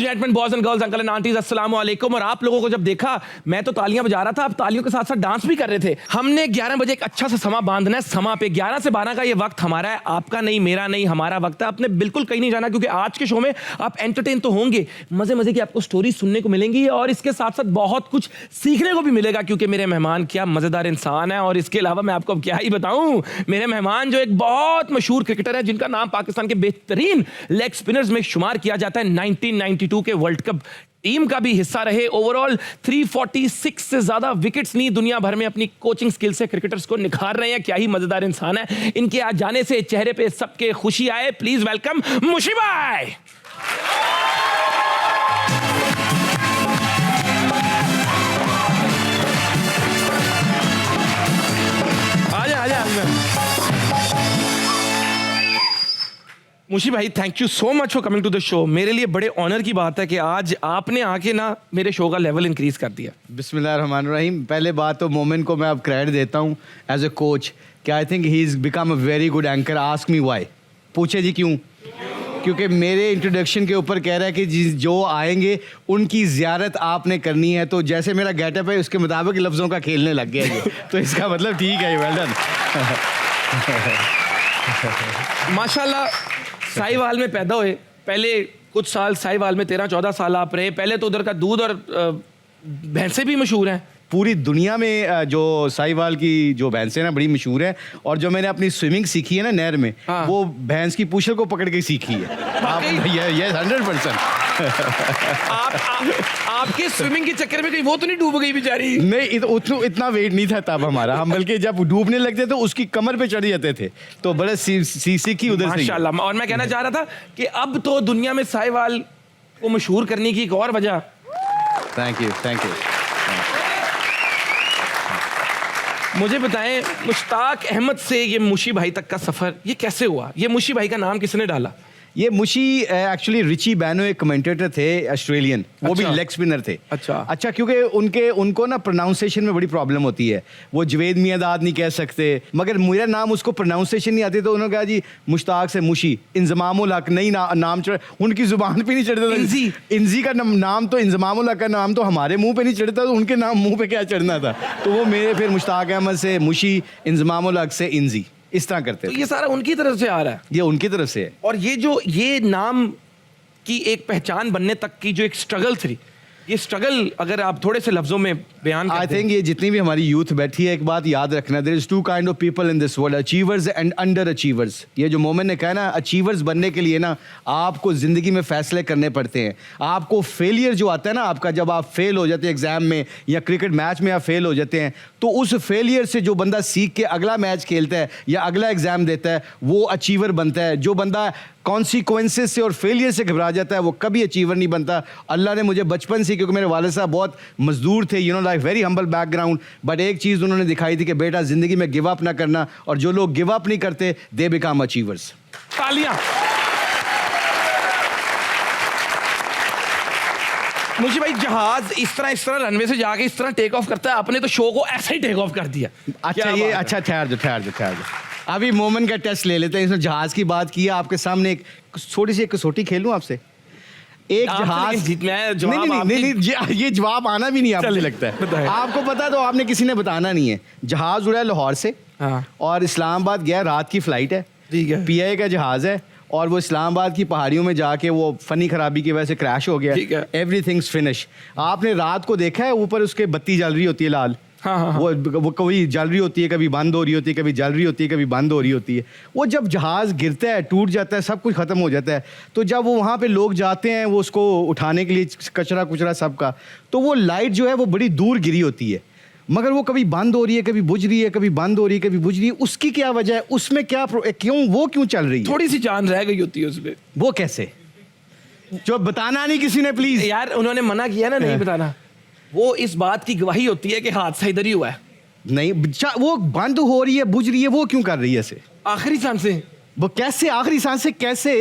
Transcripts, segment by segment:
Gentleman, boys and girls, uncle and aunties, अस्सलाम वालेकुम। और आप लोगों को जब देखा, मैं तो तालियां बजा रहा था, आप तालियों के साथ साथ डांस भी कर रहे थे। हमने 11 बजे एक अच्छा सा समा बांधना है। समा पे 11 से 12 का ये वक्त हमारा है, आपका नहीं, मेरा नहीं, हमारा वक्त है। आपने बिल्कुल कहीं नहीं जाना, क्योंकि आज के शो में आप एंटरटेन तो होंगे, मजे मजे की आपको स्टोरी सुनने को मिलेंगी और इसके साथ साथ बहुत कुछ सीखने को भी मिलेगा, क्योंकि मेरे मेहमान क्या मजेदार इंसान है। और इसके अलावा मैं आपको अब क्या ही बताऊं, मेरे मेहमान जो एक बहुत मशहूर क्रिकेटर है, जिनका नाम पाकिस्तान के बेहतरीन लेग स्पिनर्स में शुमार किया जाता है, 1992 के वर्ल्ड कप टीम का भी हिस्सा रहे। ओवरऑल 346 से ज्यादा विकेट्स ली, दुनिया भर में अपनी कोचिंग स्किल से क्रिकेटर्स को निखार रहे हैं। क्या ही मजेदार इंसान है। इनके आ जाने से चेहरे पे सबके खुशी आए। प्लीज वेलकम मुशी भाई। मुशी भाई, thank you so much for coming to the show. मेरे लिए बड़े ऑनर की बात है कि आज आपने आके ना मेरे शो का लेवल इंक्रीज कर दिया। बिस्मिल्लाहिर्रहमानिर्रहीम। पहले बात तो मोमिन को मैं अब क्रेडिट देता हूँ एज ए कोच कि I think he is become a very good anchor. Ask me why. पूछे जी क्यों? क्योंकि मेरे इंट्रोडक्शन के ऊपर कह रहा है कि जो आएंगे उनकी ज़ियारत आपने करनी है। तो जैसे मेरा गेटअप है उसके मुताबिक लफ्ज़ों का खेलने लग गया ये। तो इसका मतलब ठीक है, वेल डन। माशाल्लाह साहिवाल में पैदा हुए, पहले कुछ साल साहिवाल में 13-14 साल आप रहे। पहले तो उधर का दूध और भैंसें भी मशहूर हैं पूरी दुनिया में। जो साहिवाल की जो भैंसें ना बड़ी मशहूर है। और जो मैंने अपनी स्विमिंग सीखी है ना नहर में, हाँ। वो भैंस की पूछल को पकड़ के सीखी है। आप ये 100%। आपके स्विमिंग के चक्कर में कहीं वो तो नहीं डूब गई बेचारी? नहीं, इतना वेट नहीं था तब हमारा। हम बल्कि जब डूबने लगते तो उसकी कमर पे चढ़ जाते थे। तो बड़े सीखी उधर से। माशाल्लाह। और मैं कहना चाह रहा था कि अब तो दुनिया में साहिवाल को मशहूर करने की एक और वजह। Thank you. मुझे बताएं, मुश्ताक अहमद से ये मुशी भाई तक का सफर ये कैसे हुआ? ये मुशी भाई का नाम किसने डाला? ये मुशी एक्चुअली रिची बैनो एक कमेंटेटर थे ऑस्ट्रेलियन। वो भी लेग स्पिनर थे। अच्छा क्योंकि उनको ना प्रोनाउंसिएशन में बड़ी प्रॉब्लम होती है। वो जवेद मियांदाद नहीं कह सकते, मगर मेरा नाम उसको प्रोनाउंसिएशन नहीं आती, तो उन्होंने कहा जी मुश्ताक से मुशी। इंजमामुल हक नहीं नाम चढ़, उनकी जुबान पे नहीं चढ़ता था। इंजी का नाम तो, इंजमामुल हक का नाम तो हमारे मुंह पे नहीं चढ़ता, तो उनके नाम मुंह पे क्या चढ़ना था। तो वो मेरे फिर मुश्ताक अहमद से मुशी, इंजमामुल हक से इंजी, इस तरह करते। तो ये सारा उनकी तरफ से आ रहा है? ये उनकी तरफ से है। और ये नाम की एक पहचान बनने तक की जो एक स्ट्रगल थी, ये स्ट्रगल अगर आप थोड़े से लफ्जों में बयान आई थिंक ये जितनी भी हमारी यूथ बैठी है, एक बात याद रखना, there is two kind of people in this world, achievers and under achievers. ये जो मोमिन ने कहा ना, अचीवर्स बनने के लिए ना आपको ज़िंदगी में फ़ैसले करने पड़ते हैं। आपको फेलियर जो आता है ना आपका, जब आप फेल हो जाते हैं एग्ज़ाम में या क्रिकेट मैच में आप फेल हो जाते हैं, तो उस फेलियर से जो बंदा सीख के अगला मैच खेलता है या अगला एग्ज़ाम देता है, वो अचीवर बनता है। जो बंदा कॉन्सिक्वेंसेस से और फेलियर से घबरा जाता है, वो कभी अचीवर नहीं बनता। अल्लाह ने मुझे बचपन से, क्योंकि मेरे वालिद साहब बहुत मजदूर थे, you know, like very humble background, but एक चीज़ उन्होंने दिखाई थी कि बेटा ज़िंदगी में गिव अप ना करना, और जो लोग गिव अप नहीं करते दे बिकम अचीवर्स। तालियां। मुझे भाई जहाज इस तरह रनवे से जाके इस तरह टेक ऑफ करता है, अपने तो शो को ऐसे ही टेक ऑफ कर दिया। अच्छा ठहर जाओ। अभी मोमिन का टेस्ट ले लेते हैं। इसमें जहाज की बात की है, आपके सामने एक छोटी सी कसौटी खेलूं आपसे। एक जहाज, नहीं, ये जवाब आना भी नहीं आपको लगता है। आपको पता तो आपने किसी ने बताना नहीं है। जहाज उड़ा है लाहौर से, और इस्लामाबाद गया, रात की फ्लाइट है, ठीक है, PI का जहाज है, और वो इस्लामाबाद की पहाड़ियों में जाके वो फनी खराबी की वजह से क्रैश हो गया। Everything's finish. आपने रात को देखा है ऊपर उसके बत्ती जल रही होती है लाल। हाँ। वो कभी जल रही होती है, कभी बंद हो रही होती है, कभी जल रही होती है, कभी बंद हो रही होती है। वो जब जहाज़ गिरता है, टूट जाता है, सब कुछ ख़त्म हो जाता है, तो जब वो वहाँ पे लोग जाते हैं वो उसको उठाने के लिए, कचरा कुचरा सब का, तो वो लाइट जो है वो बड़ी दूर गिरी होती है, मगर वो कभी बंद हो रही है, कभी बुझ रही है, कभी बंद हो रही है, कभी बुझ रही है। उसकी क्या वजह है? उसमें क्या क्यों चल रही है? थोड़ी सी जान रह गई होती है उसमें। वो कैसे? जो बताना नहीं किसी ने, प्लीज़ यार, उन्होंने मना किया ना नहीं बताना। वो इस बात की गवाही होती है कि हादसा इधर ही हुआ है। नहीं, वो बंद हो रही है, बुझ रही है, वो क्यों कर रही है ऐसे? आखिरी सांस से। वो कैसे आखिरी सांस से कैसे?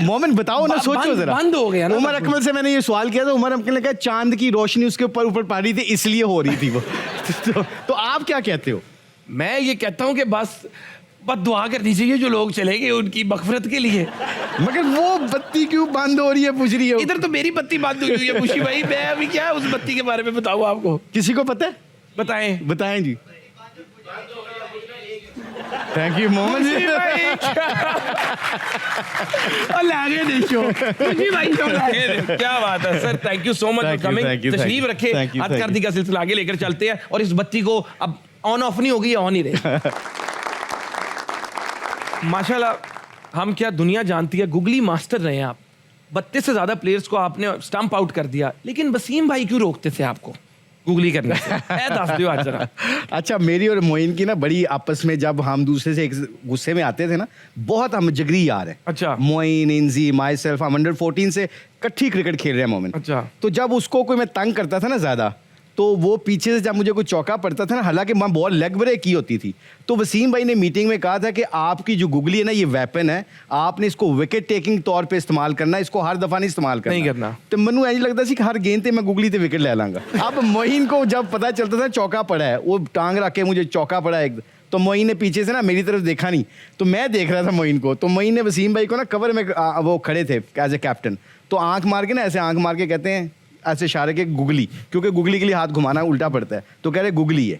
मोमिन बताओ ना, सोचो जरा। बंद हो गया ना। उमर अकमल से मैंने ये सवाल किया था, उमर अकमल ने कहा चांद की रोशनी उसके ऊपर पड़ रही थी इसलिए हो रही थी वो। तो आप क्या कहते हो? मैं ये कहता हूँ कि बस बस दुआ करनी चाहिए जो लोग चले गए उनकी मगफरत के लिए। मगर वो बत्ती क्यों बंद हो रही है पूछ रही है। इधर तो मेरी बत्ती बंद हुई है मुशी भाई, मैं अभी क्या उस बत्ती के बारे में बताऊँ आपको? किसी को पता है? बताएं। बताएं जी। थैंक यू मोहम्मद जी भाई। क्या बात है sir, thank you so much for coming. तशरीफ रखे, हथकरघी का सिलसिला आगे लेकर चलते हैं और इस बत्ती को अब ऑन ऑफ नहीं होगी, ऑन ही रहे। माशाल्लाह हम क्या दुनिया जानती है, गुगली मास्टर रहे हैं आप। 32 से ज्यादा प्लेयर्स को आपने स्टंप आउट कर दिया, लेकिन वसीम भाई क्यों रोकते थे आपको गुगली करने से? दस दो आज जरा। अच्छा, मेरी और मोइन की ना बड़ी आपस में, जब हम दूसरे से एक गुस्से में आते थे ना, बहुत हम जिगरी यार हैं। अच्छा। मोइन, इंजी, माई सेल्फ, हम अंडर 14 से इकट्ठी क्रिकेट खेल रहे हैं मोमिन। अच्छा। तो जब उसको कोई मैं तंग करता था ना ज्यादा, तो वो पीछे से जब मुझे कोई चौका पड़ता था ना, हालांकि मैं बॉल लेग ब्रेक की होती थी, तो वसीम भाई ने मीटिंग में कहा था कि आपकी जो गुगली है ना, ये वेपन है, आपने इसको विकेट टेकिंग तौर पे इस्तेमाल करना है, इसको हर दफा नहीं इस्तेमाल करना। तो मनु ऐसा लगता सी कि हर गेंद पे मैं गुगली ते विकेट ले लांगा। अब मोइन को जब पता चलता था चौका पड़ा है, वो टांग रख के मुझे चौका पड़ा है, तो मोइन ने पीछे से ना मेरी तरफ देखा नहीं, तो मैं देख रहा था मोइन को, तो मोइन ने वसीम भाई को ना कवर में वो खड़े थे एज ए कैप्टन, तो आंख मार के ना ऐसे आंख मार के कहते हैं ऐसे इशारे के गुगली, क्योंकि गुगली के लिए हाथ घुमाना उल्टा पड़ता है, तो कह रहे गुगली है।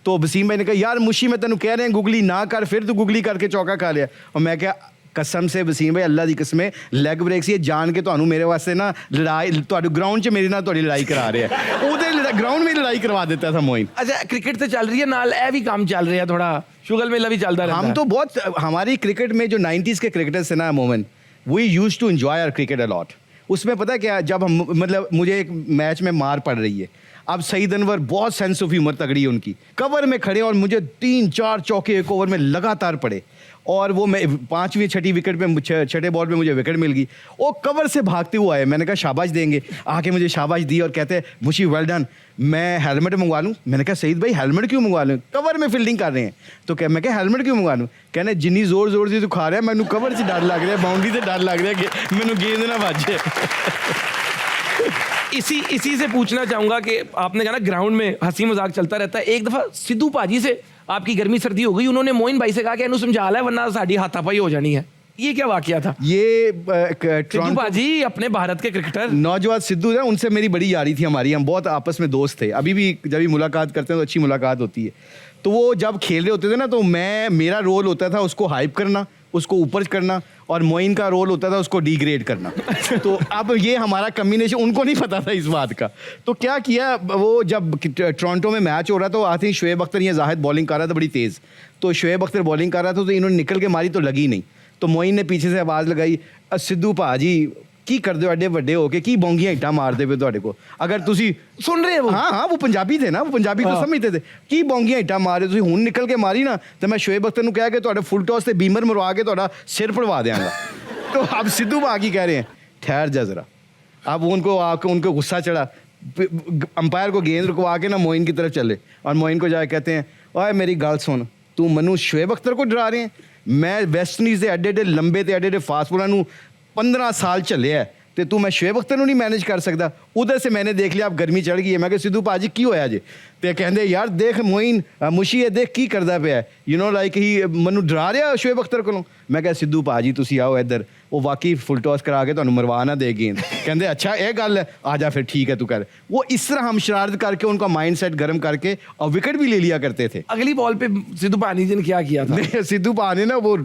तो वसीम भाई ने कहा यार मुशी मैं तेन कह रहे हैं गुगली ना कर, फिर तो गुगली करके चौका खा लिया। और मैं क्या कसम से वसीम भाई अल्लाह दी कसम लैग ब्रेक से जान के ਤੁਹਾਨੂੰ मेरे वास्ते ना लड़ाई ਤੁਹਾਡੇ ग्राउंड 'ਚ मेरे ਨਾਲ ਤੁਹਾਡੀ लड़ाई करा रहे हैं, ਉਹਦੇ ग्राउंड में लड़ाई करवा देता था मोइन। अच्छा, क्रिकेट तो चल रही है नाल ए भी काम चल रहा है, थोड़ा शुगर मेला भी चलता रहता है। हम तो बहुत हमारी क्रिकेट में जो 90s के क्रिकेटर्स थे ना Momin, we used to enjoy our cricket a lot. उसमें पता क्या, जब हम मतलब मुझे एक मैच में मार पड़ रही है, अब सईद अनवर बहुत सेंस ऑफ ह्यूमर तगड़ी है उनकी, कवर में खड़े और मुझे 3-4 चौके एक ओवर में लगातार पड़े, और वो मैं 5वीं 6ठी विकेट पे, छठे बॉल पे मुझे विकेट मिल गई। वो कवर से भागते हुए आए, मैंने कहा शाबाश देंगे, आके मुझे शाबाश दी और कहते हैं मुशी वेल डन, मैं हेलमेट मंगवा लूँ? मैंने कहा सईद भाई हेलमेट क्यों मंगवा लूँ, कवर में फील्डिंग कर रहे हैं। तो क्या मैं क्या हेलमेट क्यों मंगवा लूँ? कहने जिन्नी जोर जोर से तू खा रहा है, मैनू कवर से डर लग रहा है, बाउंड्री से डर लग रहा है, मैनू गेंद ना बाजे। इसी से पूछना चाहूंगा कि आपने कहा ना ग्राउंड में हंसी मजाक चलता रहता है, एक दफा सिद्धू पाजी से आपकी गर्मी सर्दी हो गई, उन्होंने मोइन भाई से कहा कि इन्हें समझा ला वरना साड़ी हाथापाई हो जानी है, ये क्या वाकया था? ये सिद्धू पाजी अपने भारत के क्रिकेटर नौजवान सिद्धू है, उनसे मेरी बड़ी यारी थी हमारी, हम बहुत आपस में दोस्त थे, अभी भी जब भी मुलाकात करते हैं तो अच्छी मुलाकात होती है। तो वो जब खेल रहे होते थे ना, तो मेरा रोल होता था उसको हाइप करना, उसको ऊपर करना, और मोइन का रोल होता था उसको डिग्रेड करना। तो अब ये हमारा कम्बिनेशन उनको नहीं पता था इस बात का। तो क्या किया, वो जब टोरंटो में मैच हो रहा था, आई थिंक शुएब अख्तर या जाहिद बॉलिंग कर रहा था बड़ी तेज़, तो शुएब अख्तर बॉलिंग कर रहा था, तो इन्होंने निकल के मारी तो लगी नहीं, तो मोइन ने पीछे से आवाज़ लगाई, सिद्धू भाजी की कर दो एडे ਵੱਡੇ हो के की बोंगियां इटा मारते पे ਤੁਹਾਡੇ को, अगर तुसी सुन रहे हो? हाँ वो पंजाबी थे ना, वो पंजाबी तो समझते थे, की बोंगियां इटा मारे तुसी हुन निकल के मारी ना, तो मैं शुएब अख्तर ਨੂੰ कह के ਤੁਹਾਡੇ फुल टॉस से बीमर मरवा के ਤੁਹਾਡਾ सिर पड़वा देंगा। तो अब सिद्धू भागी कह रहे हैं ठहर जा जरा। अब उनको आके उनको गुस्सा चढ़ा, अंपायर को गेंद रुकवा के ना मोइन की तरफ चले, और मोइन को जाके कहते हैं ओए मेरी गल सुन, तू मनु शुएब अख्तर को डरा रहे हैं, मैं वेस्ट इंडीज़ के एडे एडे लंबे ते एडे एडे फास्ट बॉलर 15 साल चले है, तो तू मैं शुएब अख्तर नहीं मैनेज कर सकता। उधर से मैंने देख लिया अब गर्मी चढ़ गई है, मैं सिद्धू भाजी की होया जे, तो कहते यार देख मोइन मुशी है, देख की करता पे है, you know like he Manu डरा रहा शुएब अख्तर को। मैं क्या सिद्धू भाजी तुसी आओ इधर, वो वाकई फुल टॉस करा के तुहानू मरवा ना दे गेंद, कहते अच्छा ये गल है, आ जा फिर ठीक है तू कर। वो इस तरह हम शरारत करके उनका माइंड सेट गर्म करके और विकेट भी ले लिया करते थे। अगली बॉल पे सिद्धू पानी जी ने क्या किया था? सिद्धू पानी ने वो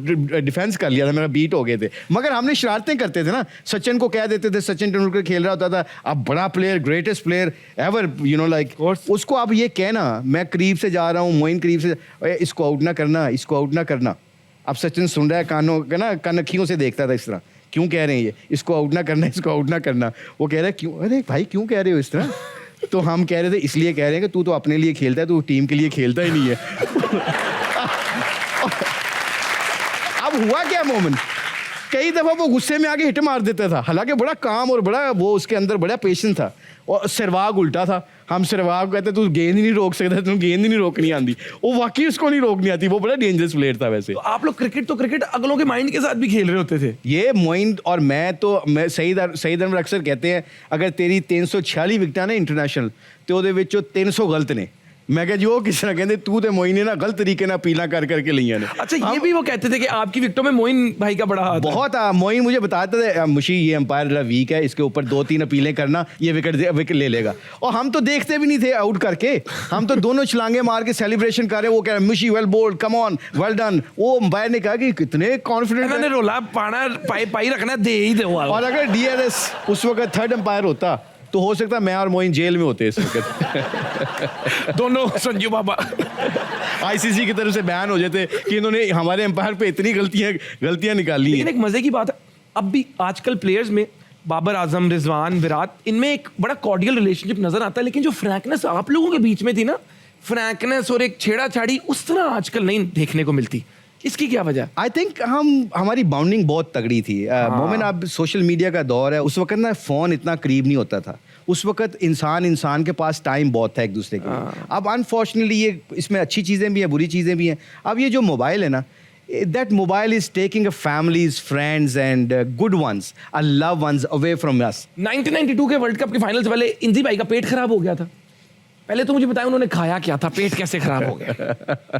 डिफेंस कर लिया था, मेरा बीट हो गए थे, मगर हमने शरारतें करते थे ना, सचिन को कह देते थे, सचिन तेंदुलकर खेल रहा होता था, अब बड़ा player, greatest player ever, you know like, उसको अब ये कहना मैं करीब से जा रहा हूँ, मोइन करीब से, इसको आउट ना करना, इसको आउट ना करना। अब सचिन सुन रहा है, कानों का ना कनखियों से देखता था इस तरह, क्यों कह रहे हैं ये, इसको आउट ना करना, इसको आउट ना करना। वो कह रहा है क्यों, अरे भाई क्यों कह रहे हो इस तरह? तो हम कह रहे थे इसलिए कह रहे हैं कि तू तो अपने लिए खेलता है, तू टीम के लिए खेलता ही नहीं है। अब हुआ क्या मोमेंट, कई दफ़ा वो गुस्से में आके हिट मार देता था, हालांकि बड़ा काम और बड़ा वो उसके अंदर बड़ा पेशेंस था, और सहवाग उल्टा था, हम सहवाग कहते तू गेंद ही नहीं रोक सकता, तू गेंद ही नहीं रोकनी आती, वो वाकई उसको नहीं रोकनी आती, वो बड़ा डेंजरस प्लेयर था। वैसे तो आप लोग क्रिकेट अगलों के माइंड के साथ भी खेल रहे होते थे? ये मोइन और मैं सईद अनवर अक्सर कहते हैं अगर तेरी 346 विकटा ने इंटरनेशनल, तो ਉਹਦੇ ਵਿੱਚੋਂ 300 गलत ने, मैं कहा जी वो किस तरह कहते तू तो मोइन ने ना गलत तरीके ना अपीला कर करके लिया ने। अच्छा ये भी वो कहते थे कि आपकी विकेटों में मोइन भाई का बड़ा हाथ है। बहुत मोइन मुझे बताते थे मुशी ये अंपायर जरा वीक है, इसके ऊपर 2-3 अपीलें करना, ये विकेट ले लेगा। और हम तो देखते भी नहीं थे आउट करके, हम तो दोनों छलांगे मार के सेलिब्रेशन कर रहे। वो कह रहे Mushi well bowled, come on, well done. वो अंपायर ने कहा कि कितने कॉन्फिडेंट मैंने रोला पाना पाई रखना दे ही दो। और अगर डीआरएस उस वक्त थर्ड अंपायर होता तो हो सकता है मैं और मोइन जेल में होते इस वक्त। दोनों संजू बाबा आईसीसी की तरफ से बैन हो जाते कि इन्होंने हमारे अंपायर पे इतनी गलतियां निकाली हैं। एक मजे की बात है, अब भी आजकल प्लेयर्स में बाबर आजम, रिजवान, विराट, इनमें एक बड़ा कॉर्डियल रिलेशनशिप नजर आता है, लेकिन जो फ्रैंकनेस आप लोगों के बीच में थी ना, फ्रैंकनेस और एक छेड़ा-छाड़ी उस तरह आजकल नहीं देखने को मिलती। इसकी क्या वजह? आई थिंक हमारी बाउंडिंग बहुत तगड़ी थी। मोमेंट अब सोशल मीडिया का दौर है, उस वक्त ना फोन इतना करीब नहीं होता था। उस वक्त इंसान के पास टाइम बहुत था एक दूसरे के लिए। अब अनफॉर्चुनेटली ये इसमें अच्छी चीज़ें भी हैं, बुरी चीज़ें भी हैं। अब ये जो मोबाइल है ना, that mobile is taking a families, friends and good ones, loved ones away from us. 1992 के वर्ल्ड कप के फाइनल से पहले इंजी भाई का पेट खराब हो गया था। पहले तो मुझे बताएं उन्होंने खाया क्या था, पेट कैसे खराब हो गया?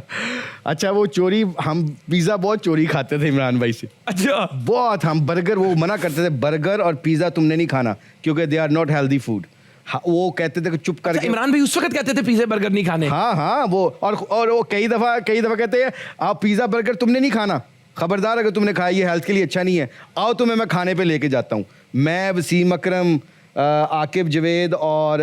अच्छा वो चोरी, हम पिज़्ज़ा बहुत चोरी खाते थे इमरान भाई से। अच्छा बहुत, हम बर्गर, वो मना करते थे बर्गर और पिज़्ज़ा तुमने नहीं खाना क्योंकि they are not healthy food. वो कहते थे कि चुप करके। अच्छा, इमरान भाई उस वक्त कहते थे पिज़्ज़ा बर्गर नहीं खाने। हाँ वो और वो कई दफ़ा कहते हैं आप पिज़्ज़ा बर्गर तुमने नहीं खाना, खबरदार अगर तुमने खाया ये हेल्थ के लिए अच्छा नहीं है, आओ तुम्हें मैं खाने पे लेके जाता हूँ। मैं, वसीम अकरम, आकिब जवेद और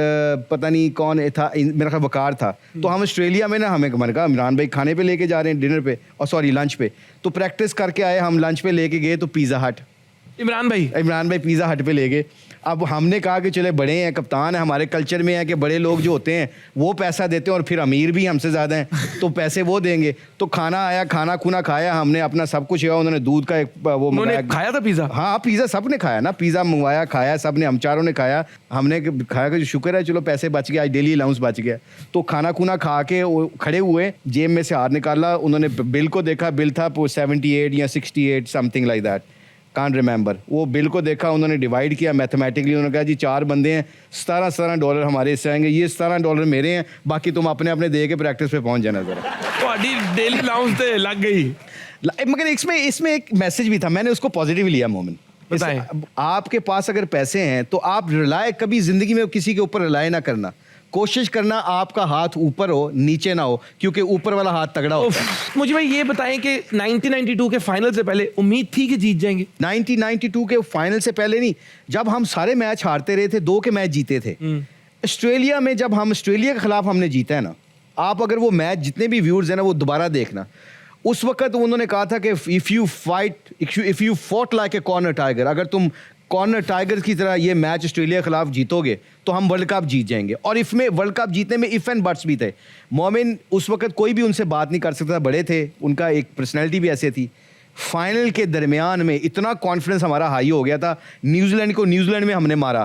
पता नहीं कौन था, मेरा ख्याल वकार था। तो हम ऑस्ट्रेलिया में ना, मैंने कहा इमरान भाई खाने पे लेके जा रहे हैं डिनर पे, और सॉरी लंच पे। तो प्रैक्टिस करके आए, हम लंच पे लेके गए तो पिज़्ज़ा हट, इमरान भाई पिज़्ज़ा हट पे ले गए। अब हमने कहा कि चले बड़े हैं, कप्तान है, हमारे कल्चर में है कि बड़े लोग जो होते हैं वो पैसा देते हैं और फिर अमीर भी हमसे ज़्यादा हैं तो पैसे वो देंगे। तो खाना आया, खाना खुना खाया हमने, अपना सब कुछ हुआ। उन्होंने दूध का एक वो उन्होंने खाया था पिज़्ज़ा। हाँ पिज़्ज़ा सब ने खाया ना, पिज़्ज़ा मंगवाया, खाया सब ने, हम चारों ने खाया। हमने खाया कि शुक्र है चलो पैसे बच गए, आज डेली अलाउंस बच गया। तो खाना खुना खा के खड़े हुए, जेब में से हाथ निकाला, उन्होंने बिल को देखा, बिल था 78 या 68 something like that, can't remember. वो बिल को देखा, उन्होंने डिवाइड किया मैथमेटिकली, उन्होंने कहा जी 4 बंदे हैं, $17 हमारे इससे आएंगे, ये $17 मेरे हैं, बाकी तुम अपने अपने दे के प्रैक्टिस पे पहुंच जाना जरा। तो डेली अलाउंस तो लग गई। मगर इसमें एक मैसेज भी था, मैंने उसको पॉजिटिव लिया। मोमेंट, आपके पास अगर पैसे हैं तो आप रिलाय, कभी जिंदगी में किसी के ऊपर रिलाय ना करना, कोशिश करना आपका हाथ ऊपर हो नीचे ना हो, क्योंकि ऊपर वाला हाथ तगड़ा होता है। मुझे भाई ये बताएं कि 1992 के फाइनल से पहले उम्मीद थी कि जीत जाएंगे? 1992 के फाइनल से पहले नहीं, जब हम सारे मैच हारते रहे थे, 2 के मैच जीते थे। ऑस्ट्रेलिया में जब हम ऑस्ट्रेलिया के खिलाफ हमने जीता है ना, आप अगर वो मैच जितने भी व्यूअर्स हैं ना वो दोबारा देखना, उस वक्त उन्होंने कहा था कि if you fought like a corner tiger, अगर तुम कॉर्नर टाइगर की तरह ये मैच ऑस्ट्रेलिया के खिलाफ जीतोगे तो हम वर्ल्ड कप जीत जाएंगे। और इसमें वर्ल्ड कप जीतने में इफ एंड बट्स भी थे। मोमिन उस वक्त कोई भी उनसे बात नहीं कर सकता था, बड़े थे, उनका एक पर्सनैलिटी भी ऐसे थी। फाइनल के दरमियान में इतना कॉन्फिडेंस हमारा हाई हो गया था, न्यूजीलैंड को न्यूजीलैंड में हमने मारा,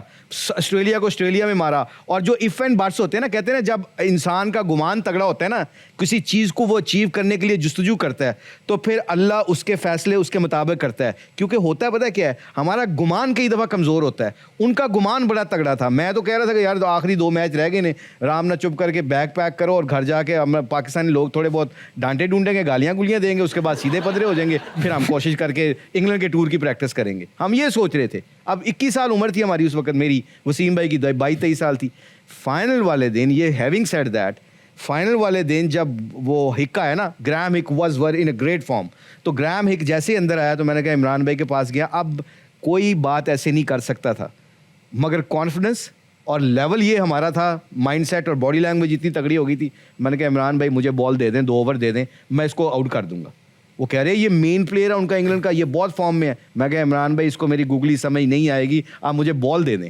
ऑस्ट्रेलिया को ऑस्ट्रेलिया में मारा। और जो इफ एंड बट्स होते हैं ना, कहते हैं ना जब इंसान का गुमान तगड़ा होता है ना, किसी चीज़ को वो अचीव करने के लिए जुस्तजू करता है, तो फिर अल्लाह उसके फैसले उसके मुताबिक करता है। क्योंकि होता है पता है क्या है, हमारा गुमान कई दफ़ा कमज़ोर होता है, उनका गुमान बड़ा तगड़ा था। मैं तो कह रहा था कि यार तो आखिरी 2 मैच रह गए ने, आराम ना चुप करके बैग पैक करो और घर जाके हम पाकिस्तानी लोग थोड़े बहुत डांटे ढूंढेंगे, गालियाँ गुलियाँ देंगे, उसके बाद सीधे पदरे हो जाएंगे, फिर हम कोशिश करके इंग्लैंड के टूर की प्रैक्टिस करेंगे। हम ये सोच रहे थे। अब 21 साल उम्र थी हमारी उस वक्त, मेरी, वसीम भाई की 22-23 साल थी। फाइनल वाले दिन, ये हैविंग सेड दैट, फाइनल वाले दिन जब वो हिक्का है ना, ग्राहम हिक was were in a great form, तो ग्राहम हिक जैसे ही अंदर आया तो मैंने कहा इमरान भाई के पास गया, अब कोई बात ऐसे नहीं कर सकता था, मगर कॉन्फिडेंस और लेवल ये हमारा था, माइंडसेट और बॉडी लैंग्वेज इतनी तगड़ी हो गई थी। मैंने कहा इमरान भाई मुझे बॉल दे दें, 2 ओवर दे दें, मैं इसको आउट कर दूंगा। वो कह रहे हैं ये मेन प्लेयर है उनका इंग्लैंड का, ये बहुत फॉर्म में है। मैं कहा इमरान भाई इसको मेरी गूगली समझ नहीं आएगी, आप मुझे बॉल दे दें।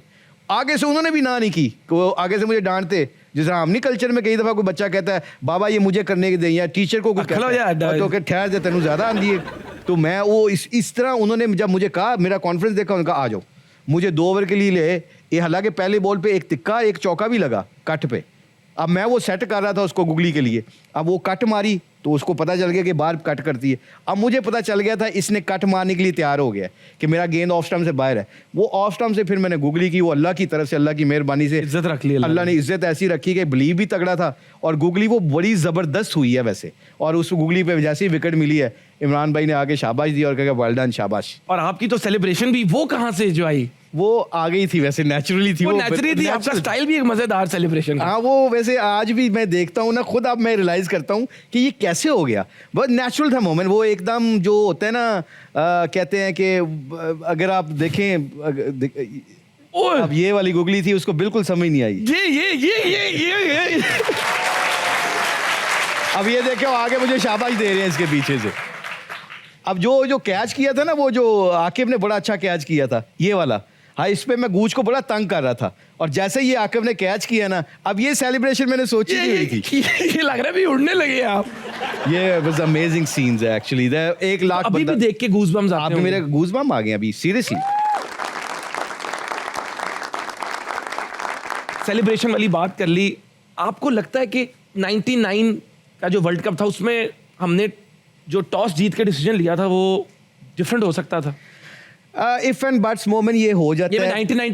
आगे से उन्होंने भी ना नहीं की, वो आगे से मुझे डांटते, जिस तरह हमने कल्चर में कई दफ़ा कोई बच्चा कहता है बाबा ये मुझे करने के दें, या टीचर को कुछ कहता है तो ठहर जा तेनू ज़्यादा आंदी है। तो मैं वो इस तरह उन्होंने जब मुझे कहा, मेरा कॉन्फिडेंस देखा, उनका आ जाओ, मुझे 2 ओवर के लिए ले। ये हालांकि पहले बॉल पे एक तिक्का एक चौका भी लगा कट पे, अब मैं वो सेट कर रहा था उसको गुगली के लिए, अब वो कट मारी तो उसको पता चल गया कि बाहर कट करती है। अब मुझे पता चल गया था इसने कट मारने के लिए तैयार हो गया कि मेरा गेंद ऑफ स्टंप से बाहर है। वो ऑफ स्टंप से फिर मैंने गूगली की, वो अल्लाह की तरफ से, अल्लाह की मेहरबानी से इज्जत रख ली अल्लाह ने इज्जत ऐसी रखी कि बिलीव भी तगड़ा था और गूगली वो बड़ी ज़बरदस्त हुई है वैसे। और उस गूगली पे जैसे ही विकेट मिली है, इमरान भाई ने आके शाबाश दी और कहा वेल डन, शाबाश। और आपकी तो सेलिब्रेशन भी वो कहाँ से जो आई? वो आ गई थी वैसे, नेचुरली थी, वो नेचुरली थी। आपका स्टाइल भी एक मजेदार सेलिब्रेशन। हाँ, वो वैसे आज भी मैं देखता हूँ ना खुद, अब मैं रियलाइज करता हूँ कि ये कैसे हो गया। बहुत नेचुरल था मोमेंट वो, एकदम जो होता है ना, कहते हैं कि अगर आप देखें अब ये वाली गुगली थी, उसको बिल्कुल समझ नहीं आई। ये अब ये देखो आगे मुझे शाबाश दे रहे हैं इसके पीछे से। अब जो कैच किया था ना, वो जो आकिब ने बड़ा अच्छा कैच किया था ये वाला, हाँ, इस पे मैं गूंज को बड़ा तंग कर रहा था और जैसे ही आकिब ने कैच किया ना, अब ये सेलिब्रेशन मैंने सोची नहीं हुई थी। ये लग रहा है भी उड़ने लगे आप। ये वाज अमेजिंग सीन्स है एक्चुअली। 1 लाख अभी भी देख के गूज़बम्स आते हैं। मेरे गूज़बम्स आ गए अभी, सीरियसली। सेलिब्रेशन वाली बात कर ली, आपको लगता है कि 99 का जो वर्ल्ड कप था उसमें हमने जो टॉस जीत के डिसीजन लिया था वो डिफरेंट हो सकता था? इफ एंड बट्स मोमेंट ये हो जाता है। 99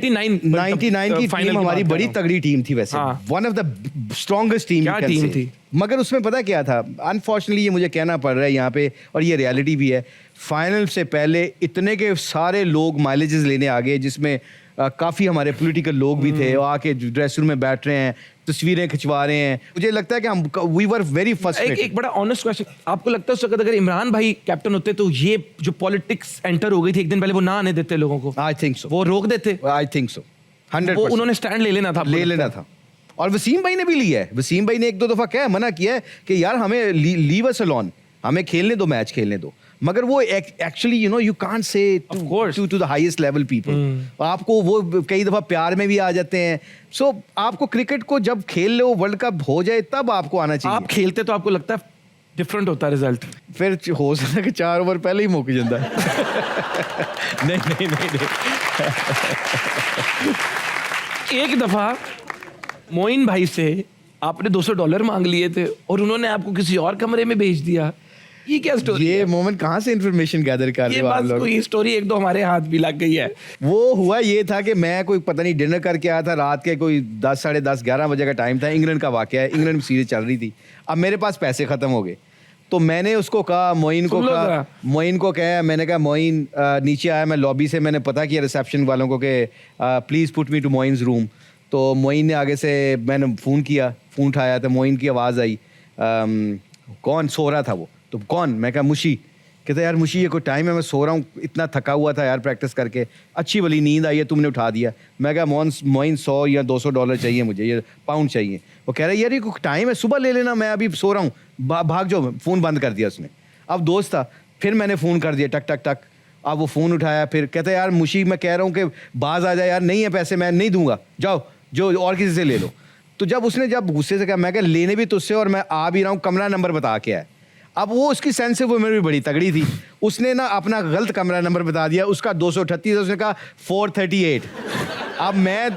की टीम हमारी बड़ी तगड़ी टीम थी वैसे, one of the strongest team थी। मगर उसमें पता क्या था, अनफॉर्चुनेटली ये मुझे कहना पड़ रहा है यहाँ पे और ये रियलिटी भी है, फाइनल से पहले इतने के सारे लोग माइलेजेस लेने आ गए, जिसमें काफ़ी हमारे पॉलिटिकल लोग भी थे और आके ड्रेसिंग रूम में बैठ रहे हैं, तस्वीरें खिंचवा रहे हैं। मुझे लगता है कि हम वी वर वेरी फ्रस्ट्रेटेड। एक बड़ा ऑनेस्ट क्वेश्चन, आपको लगता है उस वक्त अगर इमरान भाई कैप्टन होते तो ये जो पॉलिटिक्स एंटर हो गई थी एक दिन पहले, वो ना आने देते लोगों को? I think so. वो रोक देते? I think so, 100%। उन्होंने स्टैंड ले लेना था। और वसीम भाई ने भी लिया है। वसीम भाई ने 1-2 दफा क्या मना किया है कि यार हमें लीव अस अलोन, हमें खेलने दो, मैच खेलने दो। मगर वो actually you can't say to the highest level people. आपको वो कई दफा प्यार में भी आ जाते हैं। सो आपको क्रिकेट को जब खेल लो, वर्ल्ड कप हो जाए, तब आपको आना चाहिए। आप खेलते तो आपको लगता है डिफरेंट होता है रिजल्ट? फिर हो सकता है कि 4 ओवर पहले ही मुक जाता है। नहीं। एक दफा मोइन भाई से आपने $200 मांग लिए थे और उन्होंने आपको किसी और कमरे में भेज दिया। ये क्या स्टोरी? ये मोमेंट कहाँ से इंफॉर्मेशन गैदर कर रहे हो आप लोग? ये स्टोरी 1-2 हमारे हाथ भी लग गई है। वो हुआ ये था कि मैं कोई पता नहीं डिनर करके आया था, रात के कोई 10, साढ़े 10, 11 बजे का टाइम था। इंग्लैंड का वाकया है, इंग्लैंड में सीरीज चल रही थी। अब मेरे पास पैसे खत्म हो गए, तो मैंने उसको कहा, मोइन को कहा, मैंने कहा मोइन नीचे आया। मैं लॉबी से मैंने पता किया रिसेप्शन वालों को कि please put me to Moin's room. तो मोइन ने आगे से, मैंने फ़ोन किया, फ़ोन उठाया तो मोइन की आवाज़ आई, कौन सो रहा था वो? तो कौन? मैं कहा मुशी। कहते यार मुशी, ये कोई टाइम है, मैं सो रहा हूँ, इतना थका हुआ था यार प्रैक्टिस करके, अच्छी वाली नींद आई है, तुमने उठा दिया। मैं कहा मोइन $100 या $200 चाहिए मुझे, ये पाउंड चाहिए। वो कह रहा है यार ये कोई टाइम है, सुबह ले लेना, मैं अभी सो रहा हूँ, भाग जाओ। फ़ोन बंद कर दिया उसने। अब दोस्त था, फिर मैंने फ़ोन कर दिया, टक टक टक। अब वो फ़ोन उठाया, फिर कहता है यार मुशी, मैं कह रहा हूँ कि बाज आ जाए यार, नहीं है पैसे, मैं नहीं दूंगा, जाओ जो और किसी से ले लो। तो जब गुस्से से कहा, मैं कहा लेने भी तुझसे और मैं आ भी रहा हूँ, कमरा नंबर बता के आया। अब वो उसकी सेंस वो मेरी बड़ी तगड़ी थी, उसने ना अपना गलत कमरा नंबर बता दिया, उसका 238, उसने कहा 438। अब मैं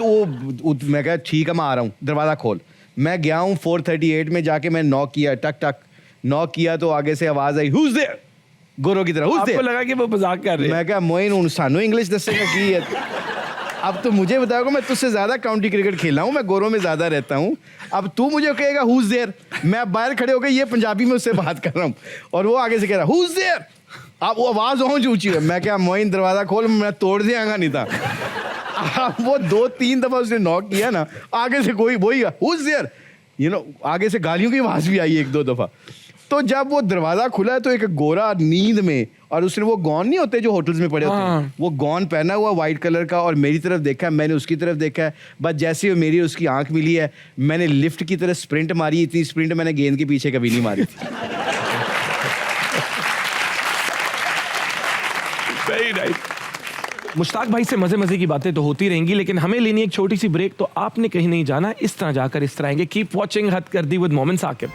कहा ठीक है मैं आ रहा हूँ, दरवाज़ा खोल। मैं गया हूँ 438 में, जाके मैं नॉक किया, टक टक नॉक किया, तो आगे से आवाज़ आई, हुज देयर, गोरो की तरह, हुज देयर। आपको लगा कि वो मजाक कर रहे हैं? मैं कहा मोइन सानू इंग्लिश दसेगा की है। अब तो मुझे बताओगे, मैं तुझसे ज़्यादा काउंटी क्रिकेट खेला हूँ, मैं गोरों में ज़्यादा रहता हूँ, अब तू मुझे कहेगा हुज देयर। मैं बाहर खड़े हो गए, ये पंजाबी में उससे बात कर रहा हूँ और वो आगे से कह रहा हुज देयर। अब वो आवाज़ और ऊँची है। मैं क्या मोइन दरवाज़ा खोल, मैं तोड़ दियांगा नहीं था। अब वो 2-3 दफ़ा उसने नॉक किया ना, आगे से कोई वही हुज देयर, आगे से गालियों की आवाज़ भी आई 1-2 दफ़ा। तो जब वो दरवाज़ा खुला तो एक गोरा नींद में, और उसने वो गॉन नहीं होते जो होटल्स में पड़े होते हैं, वो गॉन पहना हुआ वाइट कलर का, और मेरी तरफ देखा, मैंने उसकी तरफ देखा है। बस जैसे ही मेरी उसकी आंख मिली है, मैंने लिफ्ट की तरह स्प्रिंट मारी। इतनी स्प्रिंट मैंने गेंद के पीछे कभी नहीं मारी थी। Very nice. मुश्ताक भाई से मजे की बातें तो होती रहेंगी, लेकिन हमें लेनी एक छोटी सी ब्रेक, तो आपने कहीं नहीं जाना, इस तरह जाकर इस तरह आएंगे। कीप वॉचिंग हद कर दी विद मोमिन साकिब।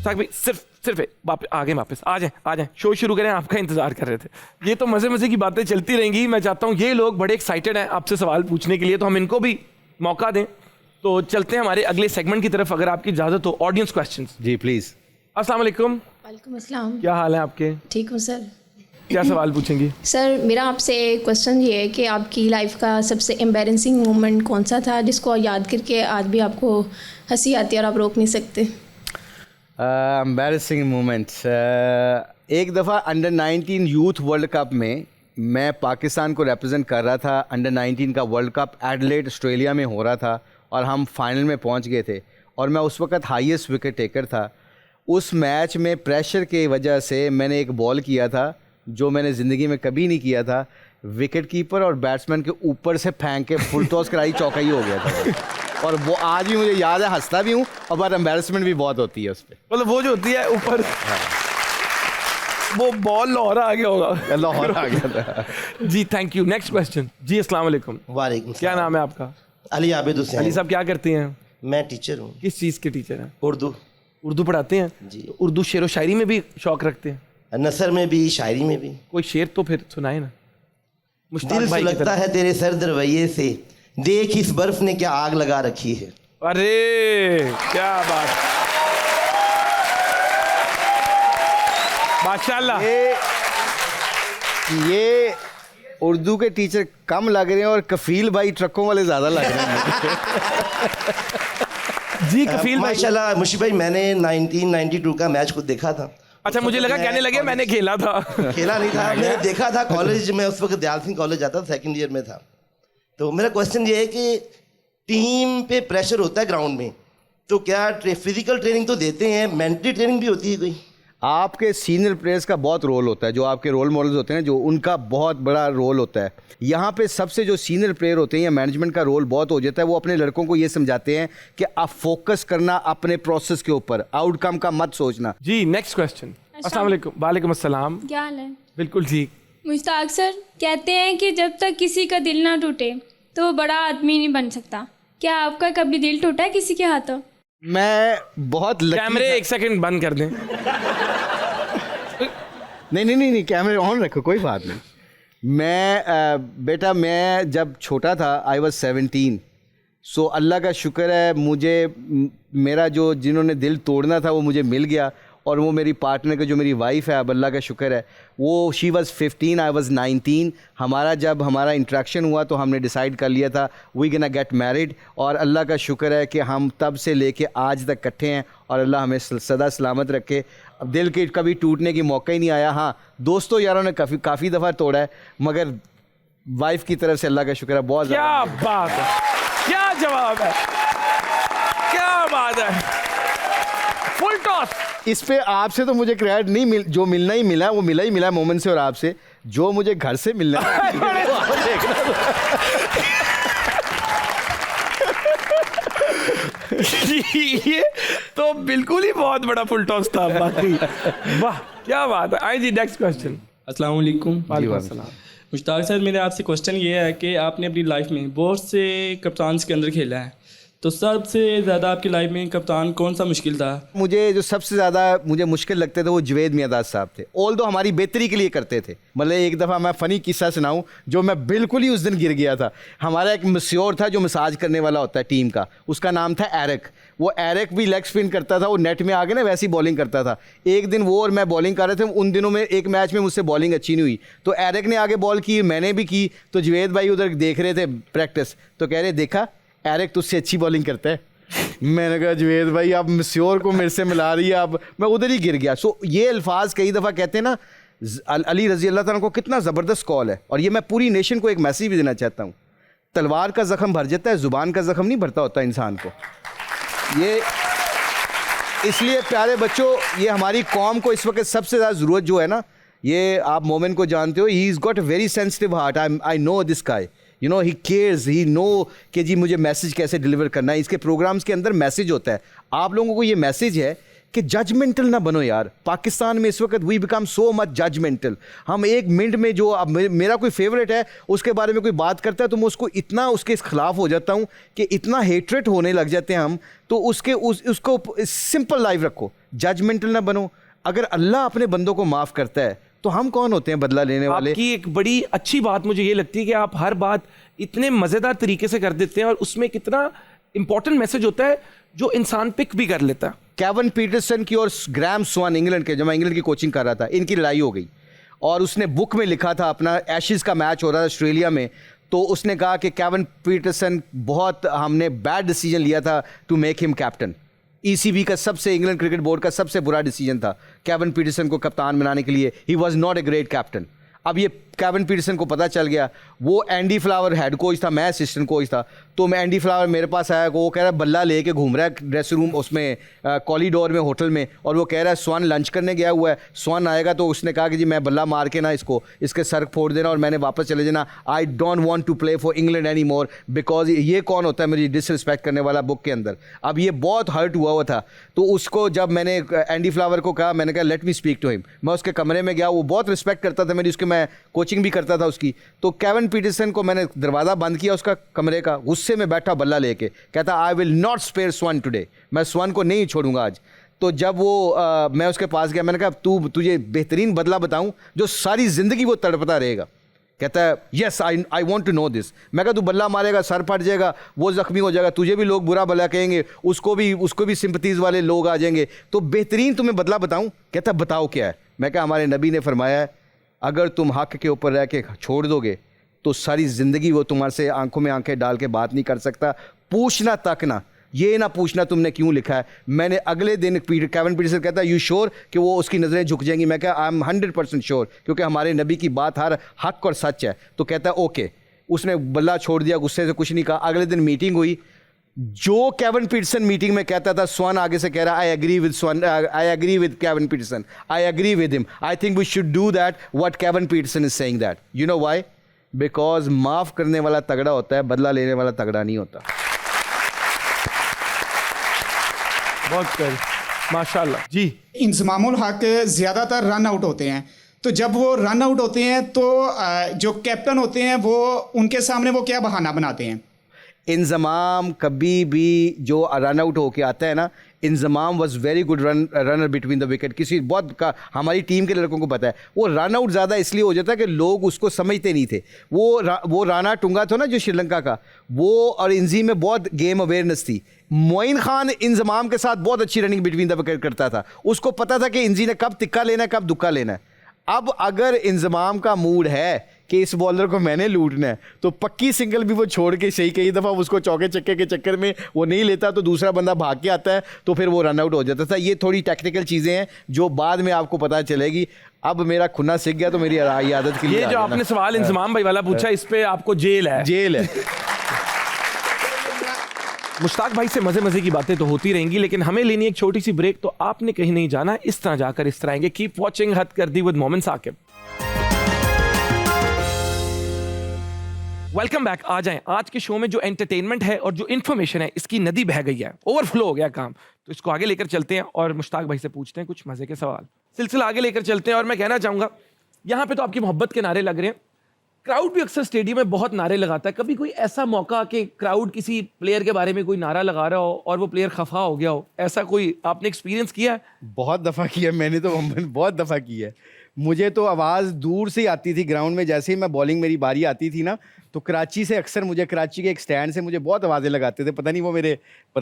भाई सिर्फ आगे वापस आ जाए, शो शुरू करें, आपका इंतजार कर रहे थे। ये तो मजे की बातें चलती रहेंगी। मैं चाहता हूँ, ये लोग बड़े एक्साइटेड हैं आपसे सवाल पूछने के लिए, तो हम इनको भी मौका दें। तो चलते हैं हमारे अगले सेगमेंट की तरफ, अगर आपकी इजाजत हो। Audience questions. जी प्लीज। अस्सलाम वालेकुम। वालेकुम अस्सलाम। क्या हाल है आपके? ठीक हूँ सर। क्या सवाल पूछेंगी? सर मेरा आपसे क्वेश्चन ये है कि आपकी लाइफ का सबसे एम्बैरेसिंग मोमेंट कौन सा था जिसको याद करके आज भी आपको हंसी आती है और आप रोक नहीं सकते? एम्बैरेसिंग मोमेंट्स, एक दफ़ा अंडर 19 यूथ वर्ल्ड कप में मैं पाकिस्तान को रिप्रेजेंट कर रहा था। अंडर 19 का वर्ल्ड कप एडिलेड ऑस्ट्रेलिया में हो रहा था और हम फाइनल में पहुंच गए थे और मैं उस वक्त हाईएस्ट विकेट टेकर था। उस मैच में प्रेशर की वजह से मैंने एक बॉल किया था जो मैंने ज़िंदगी में कभी नहीं किया था। विकेट कीपर और बैट्समैन के ऊपर से फेंक के फुल टॉस कराई, चौका ही हो गया था। और वो आज भी मुझे याद है, हंसता भी हूँ और बार एम्बैरेसमेंट भी बहुत होती है उस पर। मतलब वो जो होती है ऊपर, वो बॉल लाहौर आ गया होगा। लाहौर आ गया था। जी थैंक यू। Next question. जी अस्सलाम वालेकुम। वालेकुम। क्या नाम है आपका? अली आबिद हुसैन। अली साहब क्या करते हैं? मैं टीचर हूँ। किस चीज़ के टीचर हैं? उर्दू। उर्दू पढ़ाते हैं? जी। तो उर्दू शेर व शायरी में भी शौक रखते हैं? नसर में भी, शायरी में भी। कोई शेर तो फिर सुनाए ना। मुश्ताक दिल भाई की सुलगता तरफ। है तेरे सर्द रवैये से, देख इस बर्फ ने क्या आग लगा रखी है। अरे क्या बात, माशाल्लाह। ये उर्दू के टीचर कम लग रहे हैं और कफील भाई ट्रकों वाले ज़्यादा लग रहे हैं। जी कफील भाई। माशाल्लाह मुशी भाई, मैंने 1992 का मैच खुद देखा था। अच्छा, मुझे लगा कहने लगे मैंने खेला था। खेला नहीं था, मैंने देखा था कॉलेज में। उस वक्त दयाल सिंह कॉलेज जाता था, सेकंड ईयर में था। तो मेरा क्वेश्चन ये है कि टीम पे प्रेशर होता है ग्राउंड में, तो क्या फिजिकल ट्रेनिंग तो देते हैं, मेंटली ट्रेनिंग भी होती है कोई? आपके सीनियर प्लेयर्स का बहुत रोल होता है, जो आपके रोल मॉडल्स होते हैं, जो उनका बहुत बड़ा रोल होता है। यहाँ पे सबसे जो सीनियर प्लेयर होते हैं या मैनेजमेंट का रोल बहुत हो जाता है, वो अपने लड़कों को ये समझाते हैं कि आप फोकस करना अपने प्रोसेस के ऊपर, आउटकम का मत सोचना। जी नेक्स्ट क्वेश्चन। अस्सलाम वालेकुम। वालेकुम अस्सलाम। क्या हाल है? बिल्कुल ठीक। मुश्ताक सर कहते हैं कि जब तक किसी का दिल ना टूटे तो वो बड़ा आदमी नहीं बन सकता। क्या आपका कभी दिल टूटा है किसी के हाथों? मैं बहुत कैमरे एक सेकंड बंद कर दें। नहीं, कैमरे ऑन रखो, कोई बात नहीं। बेटा मैं जब छोटा था, आई वॉज 17। सो अल्लाह का शुक्र है, मुझे मेरा जो जिन्होंने दिल तोड़ना था वो मुझे मिल गया। और वो मेरी पार्टनर का जो मेरी वाइफ़ है, अब अल्लाह का शुक्र है, वो शी वाज़ 15, आई वाज़ 19। जब हमारा इंट्रैक्शन हुआ तो हमने डिसाइड कर लिया था वी गोना गेट मैरिड। और अल्लाह का शुक्र है कि हम तब से लेके आज तक इकट्ठे हैं और अल्लाह हमें सदा सलामत रखे। अब दिल के कभी टूटने की मौका ही नहीं आया। हाँ, दोस्तों यारों ने काफ़ी दफ़ा तोड़ा है, मगर वाइफ की तरफ से अल्लाह का शुक्र है बहुत। क्या बात है, क्या जवाब है, क्या बात है। Full toss. इस पे आपसे तो मुझे क्रेडिट नहीं जो मिलना ही मिला, वो मिला ही मिला मोमेंट से और आपसे। जो मुझे घर से मिलना है वो आप देखना। ये तो बिल्कुल ही बहुत बड़ा फुल टॉस था बाकी। वाह क्या बात है। आई जी नेक्स्ट क्वेश्चन। अस्सलाम वालेकुम। वालेकुम अस्सलाम। मुश्ताक सर, मेरे आपसे क्वेश्चन ये है कि आपने अपनी लाइफ में बहुत से कप्तान के अंदर खेला है, तो सबसे ज़्यादा आपकी लाइफ में कप्तान कौन सा मुश्किल था? मुझे जो सबसे ज़्यादा मुश्किल लगते थे वो जुवेद मियादाद साहब थे। ऑल दो हमारी बेहतरी के लिए करते थे। मतलब एक दफ़ा मैं फ़नी किस्सा सुनाऊं, जो मैं बिल्कुल ही उस दिन गिर गया था। हमारा एक मस्योर था जो मसाज करने वाला होता है टीम का, उसका नाम था एरिक। वो एरिक भी लेग स्पिन करता था, वो नेट में आगे ना वैसी बॉलिंग करता था। एक दिन वो और मैं बॉलिंग कर रहे थे, उन दिनों में एक मैच में मुझसे बॉलिंग अच्छी नहीं हुई, तो एरिक ने आगे बॉल की, मैंने भी की। तो जुवेद भाई उधर देख रहे थे प्रैक्टिस, तो कह रहे देखा एरिक तुझसे अच्छी बॉलिंग करता है। मैंने कहा जुवेद भाई आप मस्योर को मेरे से मिला रही है। अब मैं उधर ही गिर गया। सो ये अल्फाज कई दफ़ा कहते हैं ना, अली रज़ी अल्लाह ताला को कितना ज़बरदस्त कॉल है। और ये मैं पूरी नेशन को एक मैसेज भी देना चाहता हूँ, तलवार का ज़ख्म भर जाता है, ज़ुबान का ज़ख्म नहीं भरता होता इंसान को। ये इसलिए प्यारे बच्चों, ये हमारी कौम को इस वक्त सबसे ज़्यादा ज़रूरत जो है ना, ये आप मोमिन को जानते हो, he is got a very sensitive heart. I know this guy, you know he cares, he know कि जी मुझे मैसेज कैसे डिलीवर करना है। इसके प्रोग्राम्स के अंदर मैसेज होता है। आप लोगों को ये मैसेज है कि जजमेंटल ना बनो यार। पाकिस्तान में इस वक्त we become so much judgemental. हम एक मिनट में जो अब मेरा कोई फेवरेट है उसके बारे में कोई बात करता है तो मैं उसको इतना उसके खिलाफ हो जाता हूँ कि इतना हेट्रेट होने लग जाते हैं हम। तो उसको सिंपल लाइफ रखो, जजमेंटल ना बनो। अगर अल्लाह अपने बंदों को माफ़ करता है तो हम कौन होते हैं बदला लेने वाले। आपकी एक बड़ी अच्छी बात मुझे ये लगती है कि आप हर बात इतने मज़ेदार तरीके से कर देते हैं और उसमें कितना इंपॉर्टेंट मैसेज होता है जो इंसान पिक भी कर लेता है। केविन पीटरसन की और ग्राहम स्वान इंग्लैंड के, जब मैं इंग्लैंड की कोचिंग कर रहा था, इनकी लड़ाई हो गई और उसने बुक में लिखा था, अपना एशेज का मैच हो रहा था ऑस्ट्रेलिया में, तो उसने कहा कि केविन पीटरसन बहुत हमने बैड डिसीजन लिया था to make him captain. ECB का सबसे, इंग्लैंड क्रिकेट बोर्ड का सबसे बुरा डिसीजन था केविन पीटरसन को कप्तान बनाने के लिए। He was not a great captain. अब ये केविन पीटरसन को पता चल गया, वो एंडी फ्लावर हेड कोच था, मैं असिस्टेंट कोच था, तो मैं एंडी फ्लावर मेरे पास आया, वो कह रहा है बल्ला लेके घूम रहा है ड्रेसिंग रूम उसमें कॉरिडोर में होटल में, और वो कह रहा है स्वान लंच करने गया हुआ है, स्वान आएगा तो उसने कहा कि जी मैं बल्ला मार के ना इसको, इसके सर फोड़ देना और मैंने वापस चले जाना, I don't want to play for England any more, because ये कौन होता है मेरी डिसरिस्पेक्ट करने वाला बुक के अंदर। अब ये बहुत हर्ट हुआ था, तो उसको जब मैंने एंडी फ्लावर को कहा, मैंने कहा let me speak to him, मैं उसके कमरे में गया, वो बहुत रिस्पेक्ट करता था मेरी, उसके मैं कोचिंग भी करता था उसकी, तो केविन पीटरसन को मैंने दरवाज़ा बंद किया उसका कमरे का, गुस्से में बैठा बल्ला लेके, कहता I will not spare Swann today, मैं स्वान को नहीं छोड़ूंगा आज। तो जब वो मैं उसके पास गया, मैंने कहा तुझे बेहतरीन बदला बताऊं जो सारी ज़िंदगी वो तड़पता रहेगा। कहता है yes I want to know this. मैं कहा तू बल्ला मारेगा, सर फट जाएगा, वो ज़ख्मी हो जाएगा, तुझे भी लोग बुरा भला कहेंगे, उसको भी सिंपथीज़ वाले लोग आ जाएंगे, तो बेहतरीन तुम्हें बदला बताऊं। कहता बताओ क्या है। मैं कहा हमारे नबी ने फरमाया है अगर तुम हक के ऊपर रह के छोड़ दोगे तो सारी ज़िंदगी वो तुम्हारे से आंखों में आंखें डाल के बात नहीं कर सकता, पूछना तक ना, ये ना पूछना तुमने क्यों लिखा है। मैंने अगले दिन केविन पीटरसन कहता है यू श्योर कि वो उसकी नज़रें झुक जाएंगी। मैं कहा आई एम 100% श्योर, क्योंकि हमारे नबी की बात हर हक और सच है। तो कहता है ओके, उसने बल्ला छोड़ दिया, गुस्से से कुछ नहीं कहा। अगले दिन मीटिंग हुई, जो केविन पीटरसन मीटिंग में कहता था, स्वान आगे से कह रहा I agree with Swann, I agree with Kevin Pietersen, I agree with him, I think we should do that what Kevin Pietersen is saying that. You know why? Because माफ करने वाला तगड़ा होता है, बदला लेने वाला तगड़ा नहीं होता। बहुत माशाल्लाह जी। इंजमामुल हक ज़्यादातर रन आउट होते हैं, तो जब वो रन आउट होते हैं तो जो कैप्टन होते हैं वो उनके सामने वो क्या बहाना बनाते हैं? इंजमाम कभी भी जो रन आउट होके आता है ना, Inzamam was very good runner between the wicket. किसी हमारी टीम के लड़कों को पता है, वो रन आउट ज़्यादा इसलिए हो जाता है कि लोग उसको समझते नहीं थे। वो राणा टुंगा था ना जो श्रीलंका का, वो और इंजी में बहुत गेम अवेयरनेस थी। मोइन खान इंजमाम के साथ बहुत अच्छी रनिंग बिटवीन द विकेट करता था, उसको पता था कि इंजी ने कब तिक्का लेना है, कब दुक्का लेना है। अब अगर इंजमाम का मूड है कि इस बॉलर को मैंने लूटना है, तो पक्की सिंगल भी वो छोड़ के सही कई दफ़ा उसको चौके चक्के के चक्कर में वो नहीं लेता, तो दूसरा बंदा भाग के आता है, तो फिर वो रन आउट हो जाता था। ये थोड़ी टेक्निकल चीज़ें हैं जो बाद में आपको पता चलेगी। अब मेरा खुन्ना सीख गया तो मेरी आदत के लिए। ये जो आपने सवाल इंजमाम भाई वाला पूछा, इस पे आपको जेल है। मुश्ताक भाई से मजे मजे की बातें तो होती रहेंगी, लेकिन हमें लेनी एक छोटी सी ब्रेक, तो आपने कहीं नहीं जाना, इस तरह जाकर इस तरह आएंगे। कीप वॉचिंग हद कर दी विद मोमिन साकिब। Welcome back. आ जाएं, आज के शो में जो एंटरटेनमेंट है और जो इन्फॉर्मेशन है, इसकी नदी बह गई है, ओवरफ्लो हो गया काम, तो इसको आगे लेकर चलते हैं और मुश्ताक भाई से पूछते हैं कुछ मजे के सवाल। सिलसिला आगे लेकर चलते हैं और मैं कहना चाहूंगा, यहाँ पे तो आपकी मोहब्बत के नारे लग रहे हैं, क्राउड भी अक्सर स्टेडियम में बहुत नारे लगाता है। कभी कोई ऐसा मौका कि क्राउड किसी प्लेयर के बारे में कोई नारा लगा रहा हो और वो प्लेयर खफा हो गया हो, ऐसा कोई आपने एक्सपीरियंस किया है? बहुत दफ़ा किया मैंने, तो बहुत दफ़ा किया है। मुझे तो आवाज़ दूर से ही आती थी ग्राउंड में, जैसे ही मैं बॉलिंग मेरी बारी आती थी ना, तो कराची से अक्सर मुझे, कराची के एक स्टैंड से मुझे बहुत आवाज़ें लगाते थे। पता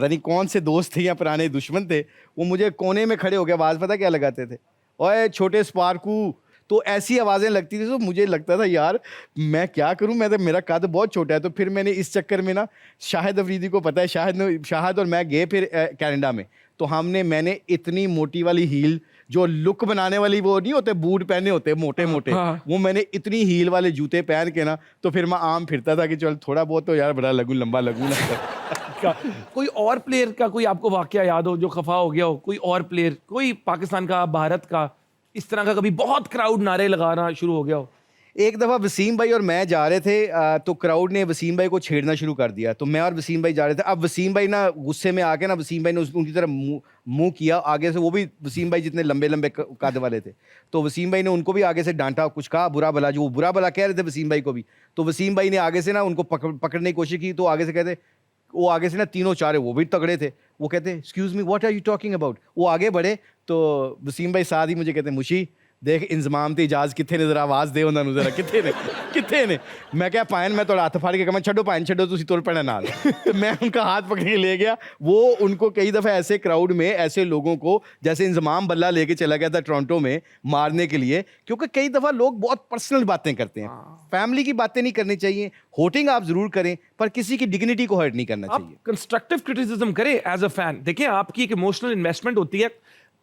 नहीं कौन से दोस्त थे या पुराने दुश्मन थे, वो मुझे कोने में खड़े हो गए आवाज़ पता क्या लगाते थे, ओए छोटे स्पार्कू। तो ऐसी आवाज़ें लगती थी, तो मुझे लगता था यार मैं क्या करूं, मेरा कद बहुत छोटा है। तो फिर मैंने इस चक्कर में ना, शाहिद अफरीदी को पता है, शाहिद और मैं गए फिर कनाडा में, तो मैंने इतनी मोटी वाली हील, जो लुक बनाने वाली, वो नहीं होते बूट पहने होते मोटे मोटे, वो मैंने इतनी हील वाले जूते पहन के ना, तो फिर मैं आम फिरता था कि चल थोड़ा बहुत तो यार बड़ा लंबा लगूं ना। कोई और प्लेयर का कोई आपको वाकया याद हो जो खफा हो गया हो? कोई और प्लेयर, कोई पाकिस्तान का, भारत का, इस तरह का कभी बहुत क्राउड नारे लगाना शुरू हो गया हो? एक दफ़ा वसीम भाई और मैं जा रहे थे, तो क्राउड ने वसीम भाई को छेड़ना शुरू कर दिया। तो मैं और वसीम भाई जा रहे थे। अब वसीम भाई ना गुस्से में आके ना, वसीम भाई ने उनकी तरफ मुंह किया आगे से, वो भी वसीम भाई जितने लंबे लंबे कद वाले थे, तो वसीम भाई ने उनको भी आगे से डांटा, कुछ कहा बुरा भला, जो वो बुरा भला कह रहे थे वसीम भाई को भी। तो वसीम भाई ने आगे से ना उनको पकड़ने की कोशिश की, तो आगे से कहते, वो आगे से ना तीनों चारे वो भी तगड़े थे, वो कहते excuse me what are you talking about. वो आगे बढ़े तो वसीम भाई साथ ही मुझे कहते, मुशी देख इंजमाम ते इजाज किथे ने, जरा आवाज दे उन्होंने, जरा किथे ने मैं क्या पायन, मैं थोड़ा हाथ फाड़ के कहा छड्डो पायन छड्डो, तुसी तुर पैना नाल। तो मैं उनका हाथ पकड़ के ले गया। वो उनको कई दफ़ा ऐसे क्राउड में ऐसे लोगों को, जैसे इंजमाम बल्ला लेके चला गया था टोरंटो में मारने के लिए, क्योंकि कई दफ़ा लोग बहुत पर्सनल बातें करते हैं। फैमिली की बातें नहीं करनी चाहिए, होटिंग आप जरूर करें पर किसी की डिग्निटी को हर्ट नहीं करना आप चाहिए। कंस्ट्रक्टिव क्रिटिसिज्म करें एज अ फैन। देखिए आपकी एक इमोशनल इन्वेस्टमेंट होती है,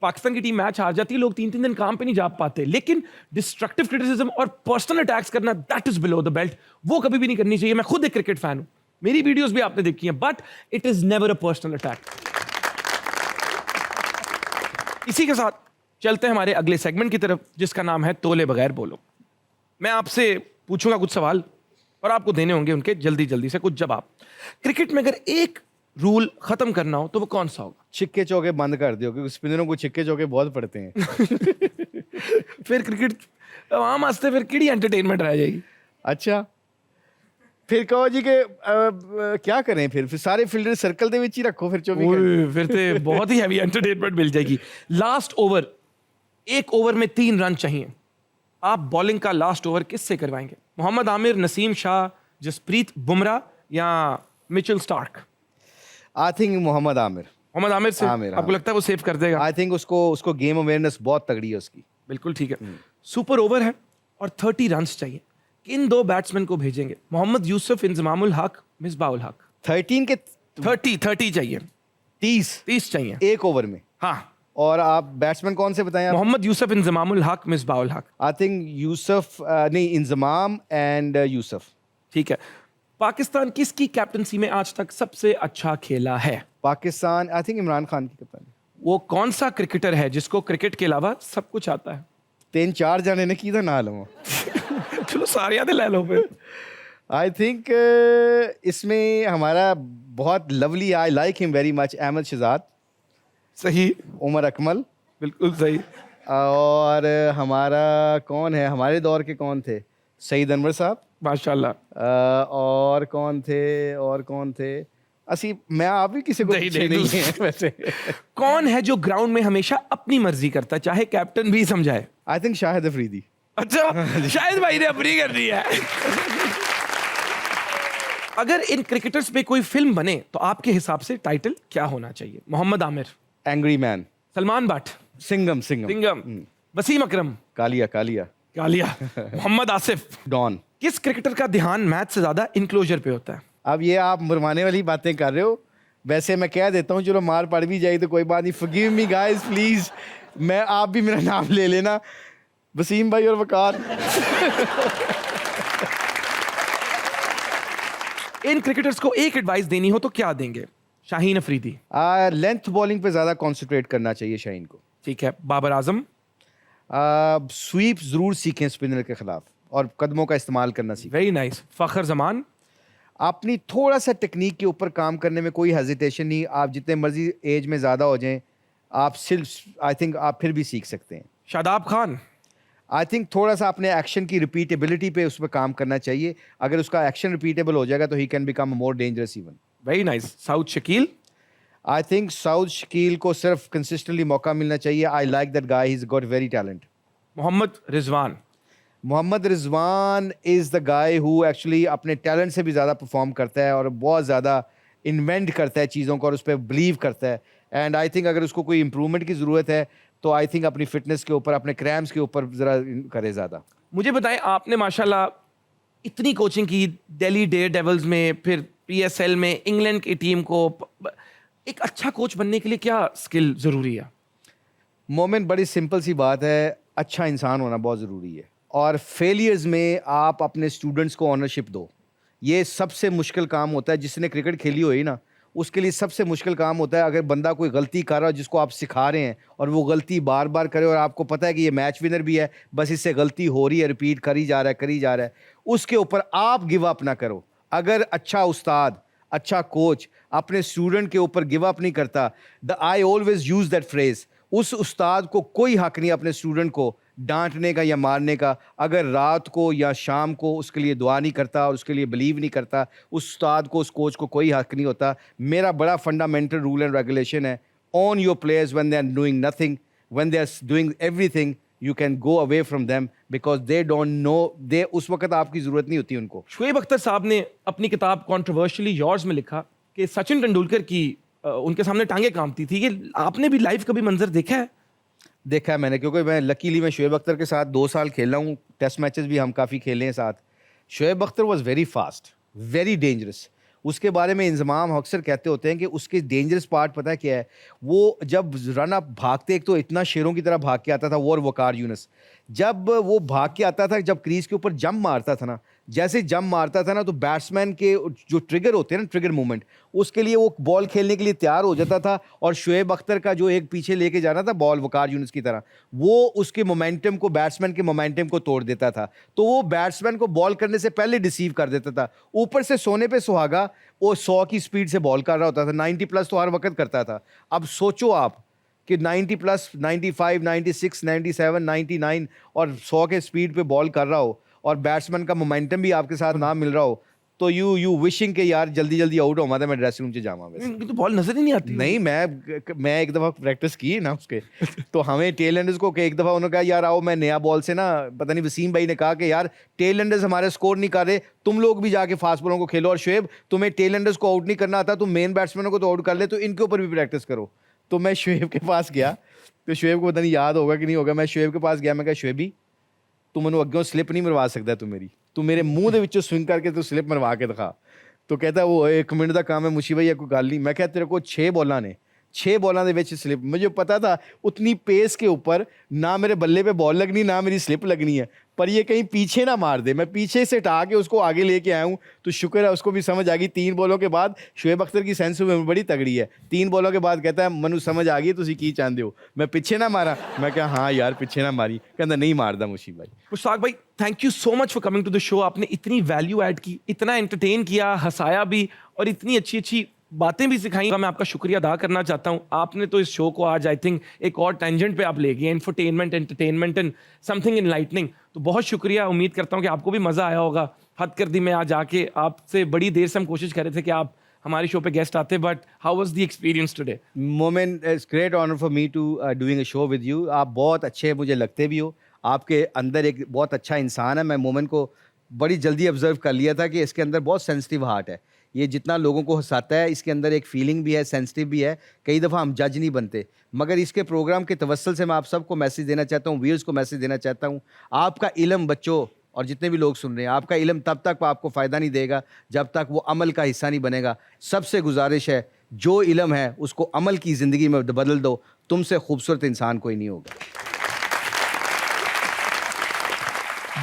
पाकिस्तान की टीम मैच हार जाती है, लोग 3-3 दिन काम पे नहीं जा पाते, लेकिन डिस्ट्रक्टिव क्रिटिसिज्म और पर्सनल अटैक्स करना, that is below the belt. वो कभी भी नहीं करनी चाहिए। मैं खुद एक क्रिकेट फैन हूं, मेरी वीडियोस भी आपने देखी हैं, but it is never a personal attack. इसी के साथ चलते हैं हमारे अगले सेगमेंट की तरफ, जिसका नाम है तोले बगैर बोलो। मैं आपसे पूछूंगा कुछ सवाल और आपको देने होंगे उनके जल्दी जल्दी से कुछ जवाब। क्रिकेट में अगर एक रूल खत्म करना हो तो वो कौन सा होगा? छिक्के चौके बंद कर दियो, क्योंकि स्पिनरों को छिक्के चौके बहुत पड़ते हैं। फिर क्रिकेट आम वास्ते फिर किड़ी एंटरटेनमेंट रह जाएगी। अच्छा फिर कहो जी कि क्या करें, फिर सारे फील्डर सर्कल दे विच ही रखो फिर 24 घंटे। फिर तो बहुत ही हैवी एंटरटेनमेंट मिल जाएगी। लास्ट ओवर, एक ओवर में 3 रन चाहिए, आप बॉलिंग का लास्ट ओवर किससे करवाएंगे? मोहम्मद आमिर, नसीम शाह, जसप्रीत बुमराह या Mitchell Starc? I think Mohammad Amir. Mohammad Amir से आपको लगता है वो सेव कर देगा? आई थिंक उसको गेम अवेयरनेस बहुत तगड़ी है उसकी। बिल्कुल ठीक है। सुपर ओवर है और 30 रन्स चाहिए, किन 2 बैट्समैन को भेजेंगे? मोहम्मद यूसुफ, इंजमामुल हक, मिसबाउल हक। 13 के 30 चाहिए, 30 चाहिए एक ओवर में। हाँ। और आप बैट्समैन कौन से बताएं? मोहम्मद यूसुफ, इंजमामुल हक, मिसबाउल हक। आई थिंक यूसुफ, नहीं इंजमाम एंड यूसुफ। ठीक है। पाकिस्तान किसकी कैप्टनसी में आज तक सबसे अच्छा खेला है? पाकिस्तान आई थिंक इमरान खान की कप्तानी। वो कौन सा क्रिकेटर है जिसको क्रिकेट के अलावा सब कुछ आता है? 3-4 जने ने की था ना लो। चलो सारे याद ले लो फिर। आई थिंक इसमें हमारा बहुत lovely, I like him very much, Ahmed Shehzad. सही। उमर अकमल। बिल्कुल सही। और हमारा कौन है, हमारे दौर के कौन थे? सईद अनवर साहब माशाल्लाह। और कौन थे? असी मैं आप भी किसी को नहीं है वैसे। कौन है जो ग्राउंड में हमेशा अपनी मर्जी करता है, चाहे कैप्टन भी समझाए? I think Shahid Afridi. अच्छा, शाहिद भाई ने अपनी कर दी है। अगर इन क्रिकेटर्स पे कोई फिल्म बने तो आपके हिसाब से टाइटल क्या होना चाहिए? Mohammad Amir, angry man. सलमान बट, सिंघम। वसीम अकरम, कालिया। मोहम्मद आसिफ, डॉन। किस क्रिकेटर का ध्यान मैच से ज्यादा इनक्लोजर पे होता है? अब ये आप मुरमाने वाली बातें कर रहे हो। वैसे मैं कह देता हूँ, चलो मार पड़ भी जाए तो कोई बात नहीं, फॉरगिव मी गाइस प्लीज। मैं आप भी मेरा नाम ले लेना, वसीम भाई और वकार। इन क्रिकेटर्स को एक एडवाइस देनी हो तो क्या देंगे? शाहीन अफरीदी। लेंथ बॉलिंग पे ज्यादा कंसंट्रेट करना चाहिए शाहीन को। ठीक है। बाबर आजम। स्वीप जरूर सीखें स्पिनर के खिलाफ और कदमों का इस्तेमाल करना सीखें। Very nice. फखर जमान। अपनी थोड़ा सा टेक्निक के ऊपर काम करने में कोई हेजिटेशन नहीं, आप जितने मर्जी एज में ज़्यादा हो जाएं, आप सिर्फ आई थिंक आप फिर भी सीख सकते हैं। शादाब खान। आई थिंक थोड़ा सा अपने एक्शन की रिपीटेबिलिटी पे उस पर काम करना चाहिए। अगर उसका एक्शन रिपीटेबल हो जाएगा तो he can become more dangerous even. Very nice. Saud Shakeel. I think Saud Shakeel को सिर्फ कंसिस्टेंटली मौका मिलना चाहिए। I like that guy, he is got very talent. Mohammad Rizwan is the guy who actually अपने टैलेंट से भी ज़्यादा परफॉर्म करता है और बहुत ज़्यादा इन्वेंट करता है चीज़ों को और उस पर बिलीव करता है। एंड आई थिंक अगर उसको कोई इम्प्रूवमेंट की ज़रूरत है तो आई थिंक अपनी फिटनेस के ऊपर, अपने क्रैम्स के ऊपर ज़रा करे ज़्यादा। मुझे बताएं, आपने माशाल्लाह इतनी कोचिंग की, दिल्ली डेयर डेविल्स में, फिर PSL में, इंग्लैंड की टीम को, एक अच्छा कोच बनने के लिए क्या स्किल ज़रूरी है? मोमेंट बड़ी सिंपल सी बात है, अच्छा इंसान होना बहुत ज़रूरी है और फेलियर्स में आप अपने स्टूडेंट्स को ऑनरशिप दो। ये सबसे मुश्किल काम होता है। जिसने क्रिकेट खेली हुई ना, उसके लिए सबसे मुश्किल काम होता है। अगर बंदा कोई गलती कर रहा है जिसको आप सिखा रहे हैं और वो गलती बार बार करे और आपको पता है कि ये मैच विनर भी है, बस इससे गलती हो रही है, रिपीट करी जा रहा है, उसके ऊपर आप गिव अप ना करो। अगर अच्छा उस्ताद, अच्छा कोच अपने स्टूडेंट के ऊपर गिव अप नहीं करता, I always use that phrase, उस उस्ताद को कोई हक नहीं अपने स्टूडेंट को डांटने का या मारने का। अगर रात को या शाम को उसके लिए दुआ नहीं करता और उसके लिए बिलीव नहीं करता, उस उस्ताद को, उस कोच को कोई हक नहीं होता। मेरा बड़ा फंडामेंटल रूल एंड रेगुलेशन है, on your players when they are doing nothing, when they are doing everything you can go away from them because they don't know, they उस वक्त आपकी ज़रूरत नहीं होती उनको. शुएब अख्तर साहब ने अपनी किताब कॉन्ट्रोवर्शियली योर्स में लिखा कि सचिन तेंदुलकर की उनके सामने टांगे कांपती थी. ये आपने भी लाइव कभी मंजर देखा है? देखा है मैंने, क्योंकि मैं लकीली मैं शुएब अख्तर के साथ 2 साल खेला हूँ. टेस्ट मैचेस भी हम काफ़ी खेले हैं साथ. Shoaib Akhtar was very fast, very dangerous. उसके बारे में इंजमाम अक्सर कहते होते हैं कि उसके डेंजरस पार्ट पता है क्या है? वो जब रन अप भागते, एक तो इतना शेरों की तरह भाग के आता था वो और वकार यूनुस. जब वो भाग के आता था, जब क्रीज के ऊपर जंप मारता था ना, जैसे जंप मारता था ना, तो बैट्समैन के जो ट्रिगर होते हैं ना, ट्रिगर मूवमेंट, उसके लिए वो बॉल खेलने के लिए तैयार हो जाता था. और शुएब अख्तर का जो एक पीछे लेके जाना था बॉल वकार यूनुस की तरह, वो उसके मोमेंटम को, बैट्समैन के मोमेंटम को तोड़ देता था. तो वो बैट्समैन को बॉल करने से पहले डिसीव कर देता था. ऊपर से सोने पे सुहागा, वो 100 की स्पीड से बॉल कर रहा होता था. 90 प्लस तो हर वक्त करता था. अब सोचो आप कि 90 प्लस, 95, 96, 97, 99 और 100 के स्पीड पे बॉल कर रहा हो और बैट्समैन का मोमेंटम भी आपके साथ ना मिल रहा हो, तो यू विशिंग के यार जल्दी जल्दी आउट हो मैं ड्रेसिंग रूम से जावा. इनकी तो बॉल नजर ही नहीं आती. नहीं, मैं एक दफ़ा प्रैक्टिस की ना उसके, तो हमें टेल एंडर्स को एक दफ़ा उन्होंने कहा यार आओ, मैं नया बॉल से ना, पता नहीं वसीम भाई ने कहा कि यार टेल एंडर्स हमारे स्कोर नहीं कर रहे, तुम लोग भी जाके फास्ट बॉलों को खेलो, और शुएब तुम्हें टेल एंडर्स को आउट नहीं करना आता, तुम मेन बैट्समैनों को तो आउट कर ले, तो इनके ऊपर भी प्रैक्टिस करो. तो मैं शुएब के पास गया, तो शुएब को पता नहीं याद होगा कि नहीं होगा, मैं शुएब के पास गया, मैं कहा शुएबी तू मैनू अग्गों स्लिप नहीं मरवा सकता, तू मेरे मूँह दे विचों स्विंग करके तू स्लिप मरवा के दिखा. तो कहता वो 1 मिनट का काम है मुशी भाई, कोई गल नहीं. मैं कहता तेरे को 6 बॉलां ने, 6 बॉलां दे विच स्लिप, मुझे पता था उतनी पेस के ऊपर ना मेरे बल्ले पे बॉल लगनी, ना मेरी स्लिप लगनी है, पर ये कहीं पीछे ना मार दे. मैं पीछे से हटा के उसको आगे लेके आया हूँ, तो शुक्र है उसको भी समझ आ गई. 3 बॉलों के बाद शुएब अख्तर की सेंस में बड़ी तगड़ी है. 3 बॉलों के बाद कहता है मनु समझ आ गई तुसी की चाहते हो, मैं पीछे ना मारा. मैं क्या हाँ यार पीछे ना मारी. कहता नहीं मारदा मुशी भाई. मुश्ताक भाई, thank you so much for coming to the show. आपने इतनी वैल्यू ऐड की, इतना एंटरटेन किया, हंसाया भी, और इतनी अच्छी अच्छी बातें भी सिखाई. मैं आपका शुक्रिया अदा करना चाहता हूं. आपने तो इस शो को आज आई थिंक एक और टेंजेंट पे आप ले गए, infotainment, entertainment and something enlightening. तो बहुत शुक्रिया. उम्मीद करता हूं कि आपको भी मज़ा आया होगा. हद कर दी मैं आज आके आपसे, बड़ी देर से हम कोशिश कर रहे थे कि आप हमारे शो पे गेस्ट आते, but how was the experience today? Moment, it's great honour for me to doing a show with you. आप बहुत अच्छे मुझे लगते भी हो, आपके अंदर एक बहुत अच्छा इंसान है. मैं मोमेंट को बड़ी जल्दी ऑब्जर्व कर लिया था कि इसके अंदर बहुत सेंसिटिव हार्ट है. ये जितना लोगों को हंसाता है, इसके अंदर एक फीलिंग भी है, सेंसिटिव भी है. कई दफ़ा हम जज नहीं बनते, मगर इसके प्रोग्राम के तवस्सुल से मैं आप सबको मैसेज देना चाहता हूँ, व्यूअर्स को मैसेज देना चाहता हूँ. आपका इल्म बच्चों और जितने भी लोग सुन रहे हैं, आपका इल्म तब तक आपको फ़ायदा नहीं देगा जब तक वो अमल का हिस्सा नहीं बनेगा. सबसे गुजारिश है, जो इल्म है उसको अमल की ज़िंदगी में बदल दो. तुमसे खूबसूरत इंसान कोई नहीं होगा.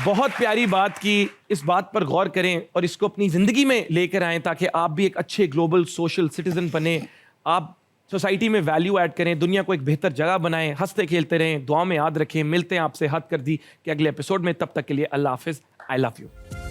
बहुत प्यारी बात की. इस बात पर गौर करें और इसको अपनी ज़िंदगी में लेकर आएं, ताकि आप भी एक अच्छे ग्लोबल सोशल सिटीज़न बने. आप सोसाइटी में वैल्यू ऐड करें, दुनिया को एक बेहतर जगह बनाएं. हंसते खेलते रहें, दुआ में याद रखें. मिलते हैं आपसे हद कर दी कि अगले एपिसोड में. तब तक के लिए अल्लाह हाफिज़. I love you.